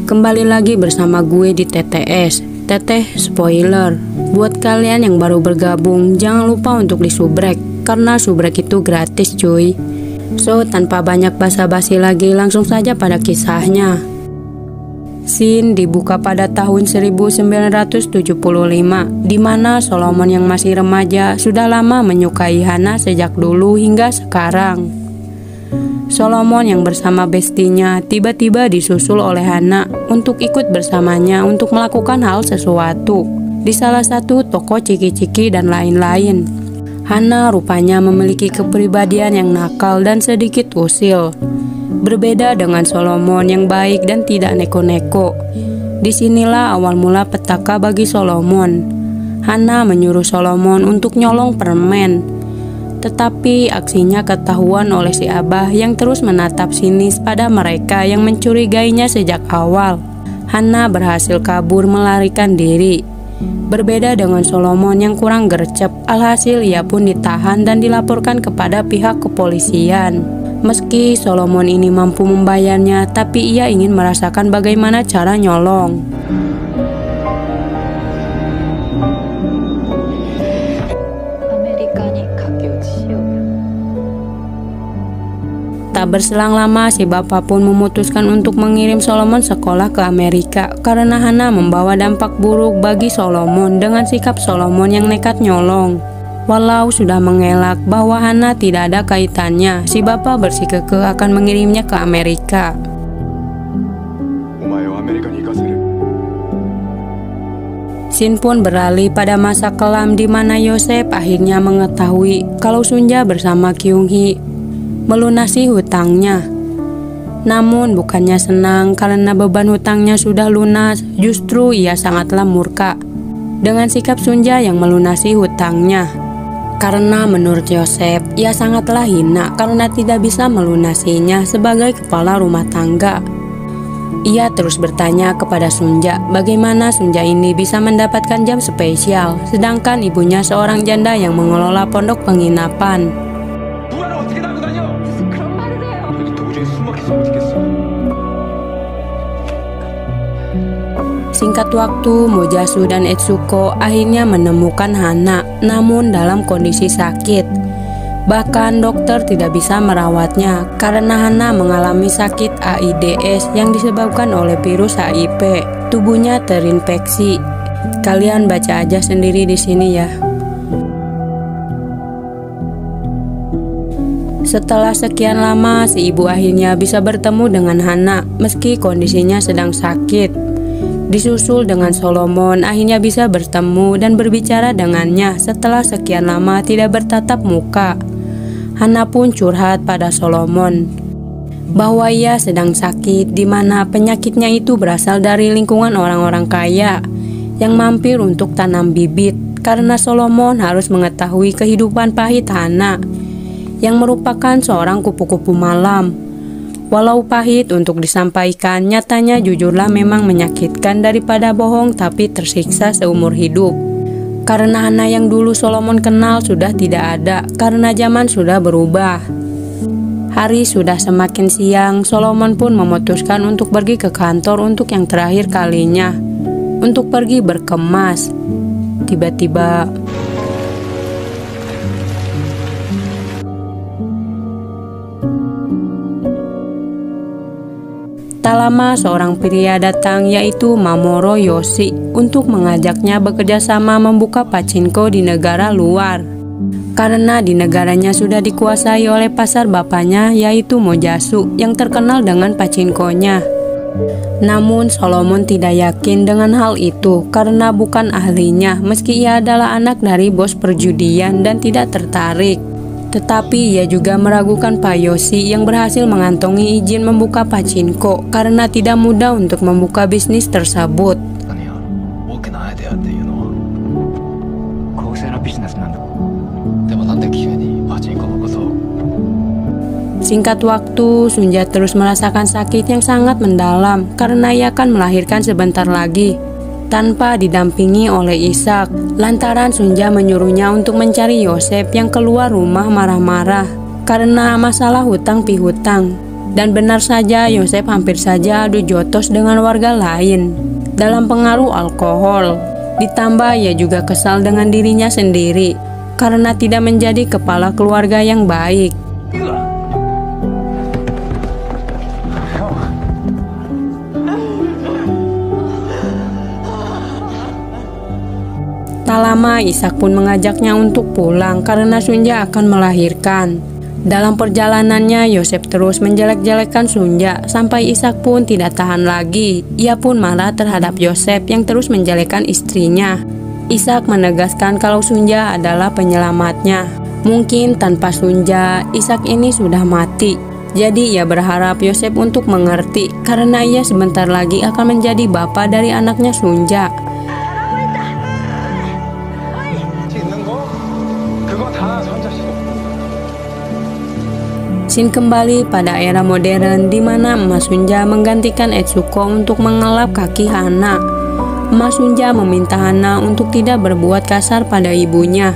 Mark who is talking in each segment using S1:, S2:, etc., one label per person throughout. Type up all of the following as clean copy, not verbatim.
S1: Kembali lagi bersama gue di TTS, Teteh Spoiler. Buat kalian yang baru bergabung, jangan lupa untuk disubrek, karena subrek itu gratis cuy. So, tanpa banyak basa-basi lagi, langsung saja pada kisahnya. Scene dibuka pada tahun 1975, di mana Solomon yang masih remaja sudah lama menyukai Hana sejak dulu hingga sekarang. Solomon yang bersama bestinya tiba-tiba disusul oleh Hana untuk ikut bersamanya untuk melakukan hal sesuatu di salah satu toko ciki-ciki dan lain-lain. Hana rupanya memiliki kepribadian yang nakal dan sedikit usil. Berbeda dengan Solomon yang baik dan tidak neko-neko. Disinilah awal mula petaka bagi Solomon. Hana menyuruh Solomon untuk nyolong permen. Tetapi aksinya ketahuan oleh si Abah yang terus menatap sinis pada mereka yang mencurigainya sejak awal. Hana berhasil kabur melarikan diri. Berbeda dengan Solomon yang kurang gercep, alhasil ia pun ditahan dan dilaporkan kepada pihak kepolisian. Meski Solomon ini mampu membayarnya, tapi ia ingin merasakan bagaimana cara nyolong. Tak berselang lama, si bapak pun memutuskan untuk mengirim Solomon sekolah ke Amerika karena Hana membawa dampak buruk bagi Solomon dengan sikap Solomon yang nekat nyolong. Walau sudah mengelak bahwa Hana tidak ada kaitannya, si bapak bersikukuh akan mengirimnya ke Amerika. Scene pun beralih pada masa kelam di mana Yosef akhirnya mengetahui kalau Sunja bersama Kyung-hee melunasi hutangnya. Namun bukannya senang karena beban hutangnya sudah lunas, justru ia sangatlah murka dengan sikap Sunja yang melunasi hutangnya. Karena menurut Yosef, ia sangatlah hina karena tidak bisa melunasinya sebagai kepala rumah tangga. Ia terus bertanya kepada Sunja bagaimana Sunja ini bisa mendapatkan jam spesial, sedangkan ibunya seorang janda yang mengelola pondok penginapan. Singkat waktu, Mojasu dan Etsuko akhirnya menemukan Hana, namun dalam kondisi sakit. Bahkan dokter tidak bisa merawatnya karena Hana mengalami sakit AIDS yang disebabkan oleh virus HIV. Tubuhnya terinfeksi. Kalian baca aja sendiri di sini ya. Setelah sekian lama, si ibu akhirnya bisa bertemu dengan Hana meski kondisinya sedang sakit. Disusul dengan Solomon akhirnya bisa bertemu dan berbicara dengannya setelah sekian lama tidak bertatap muka. Hana pun curhat pada Solomon bahwa ia sedang sakit, di mana penyakitnya itu berasal dari lingkungan orang-orang kaya yang mampir untuk tanam bibit, karena Solomon harus mengetahui kehidupan pahit Hana yang merupakan seorang kupu-kupu malam. Walau pahit untuk disampaikan, nyatanya jujurlah memang menyakitkan daripada bohong tapi tersiksa seumur hidup. Karena Hana yang dulu Solomon kenal sudah tidak ada, karena zaman sudah berubah. Hari sudah semakin siang, Solomon pun memutuskan untuk pergi ke kantor untuk yang terakhir kalinya, untuk pergi berkemas. Tiba-tiba tak lama seorang pria datang, yaitu Mamoru Yoshi, untuk mengajaknya bekerja sama membuka pachinko di negara luar. Karena di negaranya sudah dikuasai oleh pasar bapaknya, yaitu Mojasu, yang terkenal dengan pachinkonya. Namun Solomon tidak yakin dengan hal itu karena bukan ahlinya, meski ia adalah anak dari bos perjudian dan tidak tertarik. Tetapi ia juga meragukan Pak Yoshi yang berhasil mengantongi izin membuka pachinko karena tidak mudah untuk membuka bisnis tersebut. Singkat waktu, Sunja terus merasakan sakit yang sangat mendalam karena ia akan melahirkan sebentar lagi tanpa didampingi oleh Ishak. Lantaran Sunja menyuruhnya untuk mencari Yosef yang keluar rumah marah-marah karena masalah hutang pihutang. Dan benar saja, Yosef hampir saja adu jotos dengan warga lain dalam pengaruh alkohol. Ditambah ia juga kesal dengan dirinya sendiri karena tidak menjadi kepala keluarga yang baik. Tak lama Ishak pun mengajaknya untuk pulang karena Sunja akan melahirkan. Dalam perjalanannya Yosef terus menjelek-jelekan Sunja sampai Ishak pun tidak tahan lagi. Ia pun marah terhadap Yosef yang terus menjelekkan istrinya. Ishak menegaskan kalau Sunja adalah penyelamatnya. Mungkin tanpa Sunja, Ishak ini sudah mati. Jadi ia berharap Yosef untuk mengerti karena ia sebentar lagi akan menjadi bapa dari anaknya Sunja. Scene kembali pada era modern di mana Emas Sunja menggantikan Etsuko untuk mengelap kaki Hana. Emas Sunja meminta Hana untuk tidak berbuat kasar pada ibunya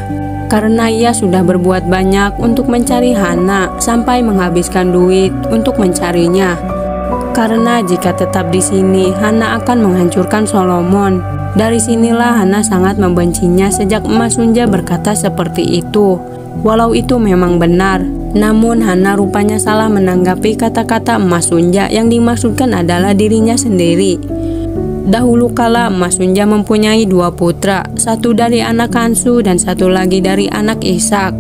S1: karena ia sudah berbuat banyak untuk mencari Hana sampai menghabiskan duit untuk mencarinya. Karena jika tetap di sini, Hana akan menghancurkan Solomon. Dari sinilah Hana sangat membencinya sejak Emas Sunja berkata seperti itu. Walau itu memang benar, namun Hana rupanya salah menanggapi kata-kata Emas Sunja yang dimaksudkan adalah dirinya sendiri. Dahulu kala Emas Sunja mempunyai 2 putra, satu dari anak Hansu dan satu lagi dari anak Ishak.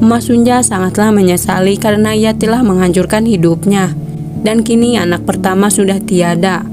S1: Emas Sunja sangatlah menyesali karena ia telah menghancurkan hidupnya, dan kini anak pertama sudah tiada.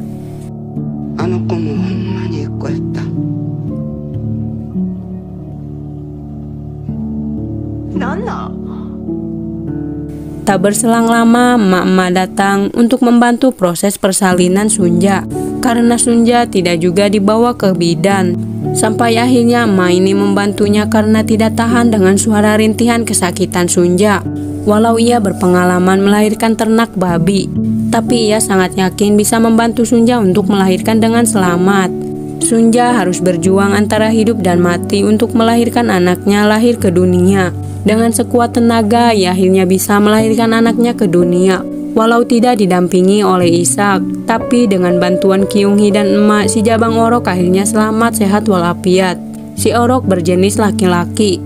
S1: Tak berselang lama, emak-emak datang untuk membantu proses persalinan Sunja karena Sunja tidak juga dibawa ke bidan. Sampai akhirnya emak ini membantunya karena tidak tahan dengan suara rintihan kesakitan Sunja. Walau ia berpengalaman melahirkan ternak babi, tapi ia sangat yakin bisa membantu Sunja untuk melahirkan dengan selamat. Sunja harus berjuang antara hidup dan mati untuk melahirkan anaknya lahir ke dunia. Dengan sekuat tenaga, ia akhirnya bisa melahirkan anaknya ke dunia. Walau tidak didampingi oleh Ishak, tapi dengan bantuan Kyunghi dan emak, si Jabang Orok akhirnya selamat sehat walafiat. Si Orok berjenis laki-laki.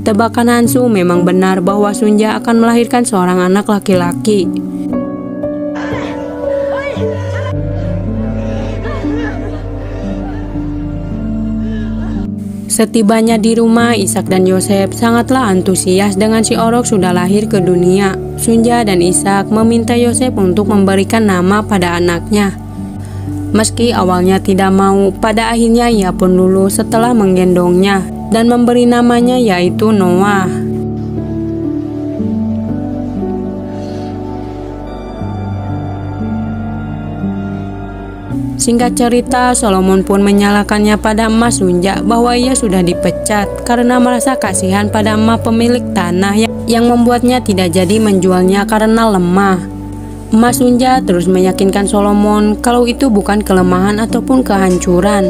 S1: Tebakan Hansu memang benar bahwa Sunja akan melahirkan seorang anak laki-laki. Setibanya di rumah, Ishak dan Yosef sangatlah antusias dengan si Orok sudah lahir ke dunia. Sunja dan Ishak meminta Yosef untuk memberikan nama pada anaknya. Meski awalnya tidak mau, pada akhirnya ia pun lulus setelah menggendongnya dan memberi namanya yaitu Noah. Singkat cerita, Solomon pun menyalahkannya pada Emas Sunja bahwa ia sudah dipecat karena merasa kasihan pada emak pemilik tanah yang membuatnya tidak jadi menjualnya karena lemah. Emas Sunja terus meyakinkan Solomon kalau itu bukan kelemahan ataupun kehancuran,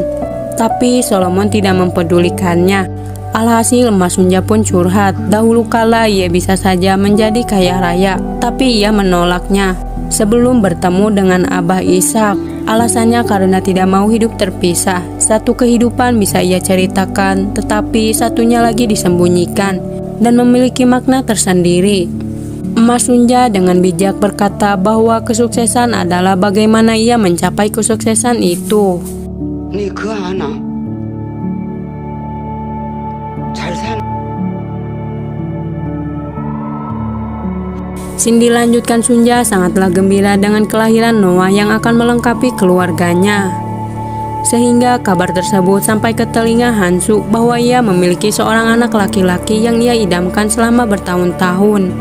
S1: tapi Solomon tidak mempedulikannya. Alhasil Emas Sunja pun curhat. Dahulu kala ia bisa saja menjadi kaya raya, tapi ia menolaknya sebelum bertemu dengan Abah Ishak. Alasannya karena tidak mau hidup terpisah. Satu kehidupan bisa ia ceritakan, tetapi satunya lagi disembunyikan dan memiliki makna tersendiri. Emas Sunja dengan bijak berkata bahwa kesuksesan adalah bagaimana ia mencapai kesuksesan itu. Scene dilanjutkan. Sunja sangatlah gembira dengan kelahiran Noah yang akan melengkapi keluarganya. Sehingga kabar tersebut sampai ke telinga Hansu bahwa ia memiliki seorang anak laki-laki yang ia idamkan selama bertahun-tahun.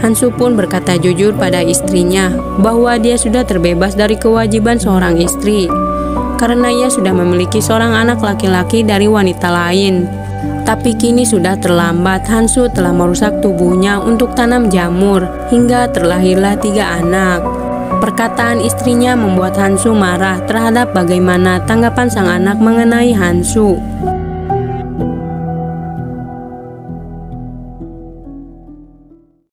S1: Hansu pun berkata jujur pada istrinya bahwa dia sudah terbebas dari kewajiban seorang istri karena ia sudah memiliki seorang anak laki-laki dari wanita lain. Tapi kini sudah terlambat, Hansu telah merusak tubuhnya untuk tanam jamur, hingga terlahirlah 3 anak. Perkataan istrinya membuat Hansu marah terhadap bagaimana tanggapan sang anak mengenai Hansu.